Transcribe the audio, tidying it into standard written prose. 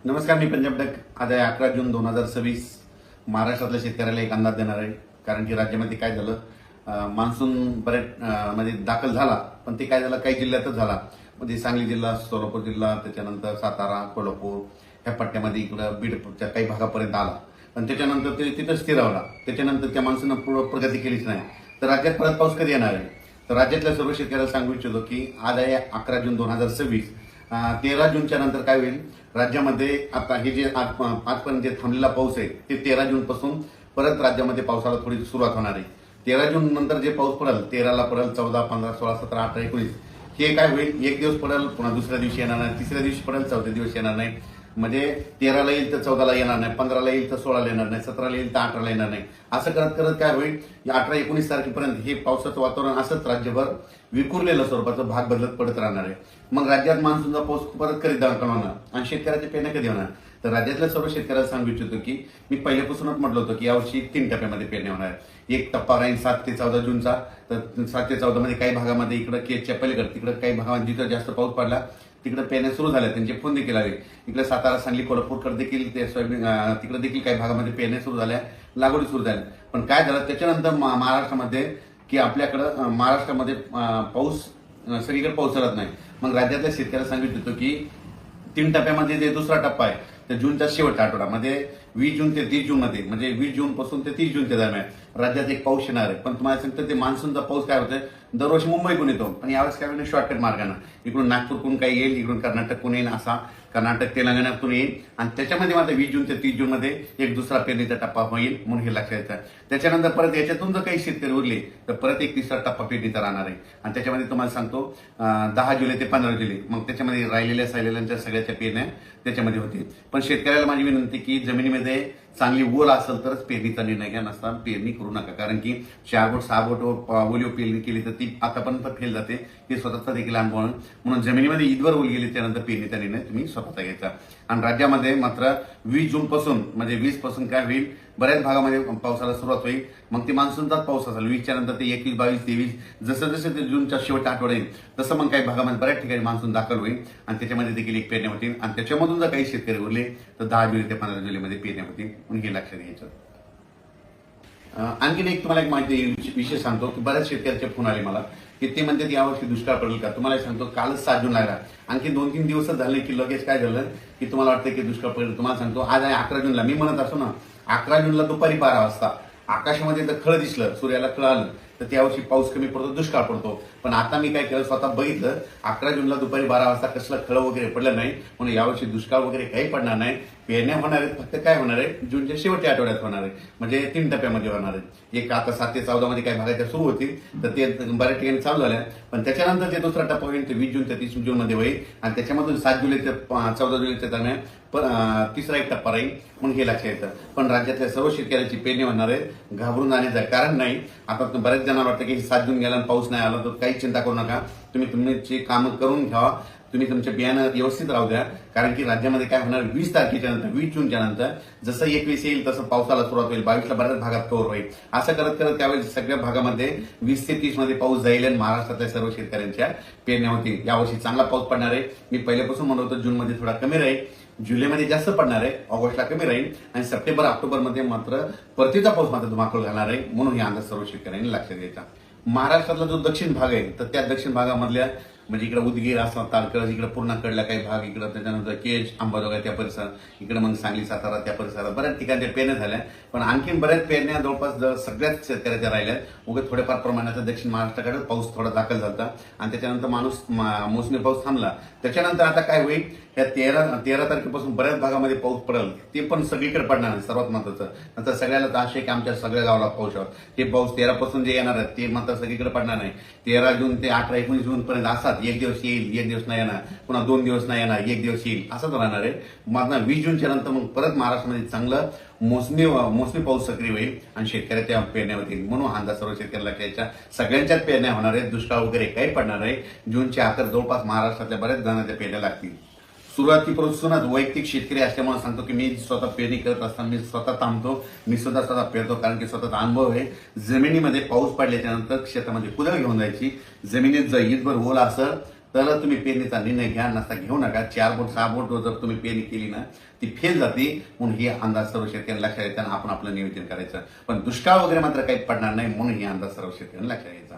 नमस्कार, मी पंजाब डक. आज आहे 11 जून 2026. महाराष्ट्रातल्या शेतकऱ्याला एक अंदाज देणार आहे. कारण की राज्यामध्ये काय झालं, मान्सून बरेच मध्ये दाखल झाला, पण ते काय झालं काही जिल्ह्यातच झाला. म्हणजे सांगली जिल्हा, सोलापूर जिल्हा, त्याच्यानंतर सातारा, कोल्हापूर ह्या पट्ट्यामध्ये इकडं बीडच्या काही भागापर्यंत आला. पण त्याच्यानंतर ते तिथंच स्थिरावला. त्याच्यानंतर त्या मान्सूननं पूर्ण प्रगती केलीच नाही. तर राज्यात परत पाऊस कधी येणार आहे? तर राज्यातल्या सर्व शेतकऱ्याला सांगू इच्छितो की आज आहे 11 जून 2026. 13 जूनच्या नंतर काय होईल, राज्यामध्ये आता हे जे आजपर्यंत जे थांबलेला पाऊस आहे ते 13 जून पासून परत राज्यामध्ये पावसाला थोडी सुरुवात होणार आहे. 13 जून नंतर जे पाऊस पडेल, 13ला पडेल, 14, 15, 16, 17, 18, 19 हे काय होईल, एक दिवस पडेल, पुन्हा दुसऱ्या दिवशी येणार नाही, तिसऱ्या दिवशी पडेल, चौथ्या दिवशी येणार नाही. म्हणजे 13ला येईल तर 14ला येणार नाही, 15ला येईल तर 16ला येणार नाही, 17ला येईल तर 18ला येणार नाही. असं करत करत काय होईल, 18-19 तारखेपर्यंत हे पावसाचं वातावरण असंच राज्यभर विखुरलेलं स्वरूपाचं भाग बदलत पडत राहणार आहे. मग राज्यात मान्सूनचा पाऊस परत कधी दाखल होणार आणि शेतकऱ्याचे पेरण्या कधी होणार? तर राज्यातल्या सर्व शेतकऱ्याला सांगू इच्छितो की मी पहिल्यापासूनच म्हटलं होतं की यावर्षी 3 टप्प्यामध्ये पेरण्या होणार आहे. एक टप्पा राहील 7 ते 14 जूनचा. तर 7 ते 14 मध्ये काही भागामध्ये इकडे केजच्या पलीकडे तिकडे काही भागामध्ये जिथं जास्त पाऊस पडला तिकडे पेरण्या सुरू झाल्या, त्यांचे फोन देखील आले. इकडे सातारा, सांगली, कोल्हापूरकडे देखील ते सोयाबीन तिकडे देखील काही भागामध्ये पेरण्या सुरू झाल्या, लागवडी सुरू झाल्या. पण काय झालं त्याच्यानंतर महाराष्ट्रामध्ये की आपल्याकडं महाराष्ट्रामध्ये पाऊस सगळीकडे पाऊसरत नाही. मग राज्यातल्या शेतकऱ्याला सांगू इच्छितो की 3 टप्प्यामध्ये जे दुसरा टप्पा आहे तर जूनच्या शेवटच्या आठवड्यामध्ये 20 जून ते 30 जून मध्ये, म्हणजे 20 जून पासून ते 30 जूनच्या दरम्यान राज्यात एक पाऊस येणार आहे. पण तुम्हाला सांगतो ते मान्सूनचा पाऊस काय होतोय, दरवर्षी मुंबईकडून येतो आणि यावेळेस काय होईल, शॉर्टकट मार्गाने इकडून नागपूरकडून काही येईल, इकडून कर्नाटककडून येईल, असा कर्नाटक तेलंगणातून येईल. आणि त्याच्यामध्ये मात्र 20 जून ते 30 जून मध्ये एक दुसरा पेरणीचा टप्पा होईल, म्हणून हे लक्षात येतं. त्याच्यानंतर परत याच्यातून जर काही शेतकरी उरले तर परत एक तिसरा टप्पा पेरणीचा राहणार आहे. आणि त्याच्यामध्ये तुम्हाला सांगतो 10 जुलै ते 15 जुलै, मग त्याच्यामध्ये राहिलेल्या सायलेल्यांच्या सगळ्याच्या पेरण्या त्याच्यामध्ये होतील. पण शेतकऱ्याला माझी विनंती की जमिनीमध्ये चांगली ओल असेल तरच पेरणीचा निर्णय घ्या, नसता पेरणी करू नका. कारण की 4 बोट 6 बोट ओलीव पेरणी केली तर ती आतापर्यंत फेल जाते, हे स्वतःचा देखील अनुभव. म्हणून जमिनीमध्ये ईदवर ओल गेली त्यानंतर पेरणीचा निर्णय तुम्ही स्वतःचा घ्यायचा. आणि राज्यामध्ये मात्र 20 जून पासून म्हणजे 20 पासून काय होईल, बऱ्याच भागामध्ये पावसाला सुरुवात होईल. मग ते मान्सूनचाच पाऊस असेल. 20च्या नंतर ते 21, 22, 23 जसं जसं ते जूनच्या शेवटच्या आठवड्यात येईल तसं मग काही भागामध्ये बऱ्याच ठिकाणी मान्सून दाखल होईल आणि त्याच्यामध्ये देखील एक पेरण्या होतील. आणि त्याच्यामधून जर काही शेतकरी उरले तर 10 जुलै ते 15 जुलैमध्ये पेरण्या होतील, म्हणून हे लक्षात घ्यायचं. आणखीन एक तुम्हाला एक माहिती विषय सांगतो की बऱ्याच शेतकऱ्याचे फोन आले मला की ते म्हणतात यावर्षी दुष्काळ पडेल का. तुम्हाला सांगतो कालच 7 जून लागला, आणखी 2-3 दिवसच झाले की लगेच काय झालं की तुम्हाला वाटतं की दुष्काळ पडेल. तुम्हाला सांगतो आज आहे 11 जूनला, मी म्हणत असतो ना 11 जूनला दुपारी 12 वाजता आकाशामध्ये जर खळं दिसलं, सूर्याला खळं आलं तर त्यावर्षी पाऊस कमी पडतो, दुष्काळ पडतो. पण आता मी काय केलं, स्वतः बघितलं 11 जूनला दुपारी 12 वाजता कसलं खळं वगैरे पडलं नाही, म्हणून यावर्षी दुष्काळ वगैरे काही पडणार नाही. पेरण्या होणार आहेत, फक्त काय होणार आहे जूनच्या शेवटच्या आठवड्यात होणार आहे, म्हणजे 3 टप्प्यामध्ये होणार आहे. एक आता 7 ते 14 मध्ये काही भागाच्या सुरू होतील तर ते बऱ्याच ठिकाणी चालू झाल्या. पण त्याच्यानंतर ते दुसरा टप्पा होईल ते 20 जून ते 30 जून मध्ये होईल आणि त्याच्यामधून 7 जुलै ते 14 जुलैच्या दरम्यान तिसरा एक टप्पा राहील, म्हणून हे लक्षात येतं. पण राज्यातल्या सर्व शेतकऱ्याची पेरणी होणार आहे, घाबरून जाण्याचं कारण नाही. आता बऱ्याच जणांना वाटतं की 7 जून गेला आणि पाऊस नाही आला तर काही चिंता करू नका. तुम्ही तुमची कामं करून घ्यावा, तुम्ही तुमच्या बियाणं व्यवस्थित राहू द्या. कारण की राज्यामध्ये काय होणार, 20 तारखेच्या नंतर 20 जूनच्या नंतर जसं 21 येईल तसं पावसाला सुरुवात होईल, 22ला बऱ्याच भागात कव्हर होईल. असं करत करत त्यावेळेस सगळ्या भागामध्ये 20 ते 30 मध्ये पाऊस जाईल आणि महाराष्ट्रातल्या सर्व शेतकऱ्यांच्या पेरण्या होतील. यावर्षी चांगला पाऊस पडणार आहे. मी पहिल्यापासून म्हणत होतो जूनमध्ये थोडा कमी राहील, जुलैमध्ये जास्त पडणार आहे, ऑगस्टला कमी राहील आणि सप्टेंबर ऑक्टोबरमध्ये मात्र परतीचा पाऊस मात्र धुमाकूळ घालणार आहे, म्हणून हे अंदाज सर्व शेतकऱ्यांनी लक्षात घ्यायचा. महाराष्ट्रातला जो दक्षिण भाग आहे तर त्या दक्षिण भागामधल्या म्हणजे इकडे उदगीर असं तारकळस, इकडे पूर्णाकडला काही भाग, इकडे त्याच्यानंतर केज, अंबाजोगाई त्या परिसरात, इकडे मग सांगली, सातारा त्या परिसरात बऱ्याच ठिकाणी पेरण्या झाल्या. पण आणखीन बऱ्याच पेरण्या जवळपास सगळ्याच शेतकऱ्याच्या राहिल्या. उगाच थोड्याफार प्रमाणात दक्षिण महाराष्ट्राकडे पाऊस थोडा दाखल झाला आणि त्याच्यानंतर मोसमी पाऊस थांबला. त्याच्यानंतर आता काय होईल, या 13 तारखेपासून बऱ्याच भागामध्ये पाऊस पडेल, ते पण सगळीकडे पडणार आहे. सर्वात महत्वाचं नंतर सगळ्याला तर आशय की आमच्या सगळ्या गावाला पाऊस आहे. ते पाऊस 13 पासून जे येणार आहे ते मात्र सगळीकडे पडणार नाही. 13 जून ते 18-19 जून पर्यंत असाच एक दिवस येईल, एक दिवस नाही येणार, पुन्हा 2 दिवस नाही येणार, एक दिवस येईल, असंच राहणार आहे. मात्र 20 जूनच्या नंतर मग परत महाराष्ट्रामध्ये चांगलं मोसमी पाऊस सक्रिय होईल आणि शेतकऱ्याच्या पेरण्या होतील. म्हणून हा अंदाज सर्व शेतकऱ्याला घ्यायच्या. सगळ्यांच्याच पेरण्या होणार आहेत, दुष्काळ वगैरे काही पडणार आहे. जूनच्या अखेर जवळपास महाराष्ट्रातल्या बऱ्याच जणांच्या पेरण्या लागतील. सुरुवातीपासूनच वैयक्तिक शेतकरी असल्यामुळे सांगतो की मी स्वतः पेरणी करत असताना मी स्वतः थांबतो, मी स्वतः पेरतो. कारण की स्वतःचा अनुभव आहे. जमिनीमध्ये पाऊस पडल्याच्या नंतर शेतामध्ये कुदळ घेऊन जायची, जमिनीत जर ईदभर ओल असेल तर तुम्ही पेरणीचा निर्णय घ्या, नसता घेऊ नका. 4 बोट 6 बोट जर तुम्ही पेरणी केली ना ती फेल जाते. म्हणून ही अंदाज सर्व शेतकऱ्यांना लक्षात येताना आपण आपलं नियोजन करायचं. पण दुष्काळ वगैरे मात्र काही पडणार नाही म्हणून ही अंदाज सर्व शेतकऱ्यांना लक्षात यायचा.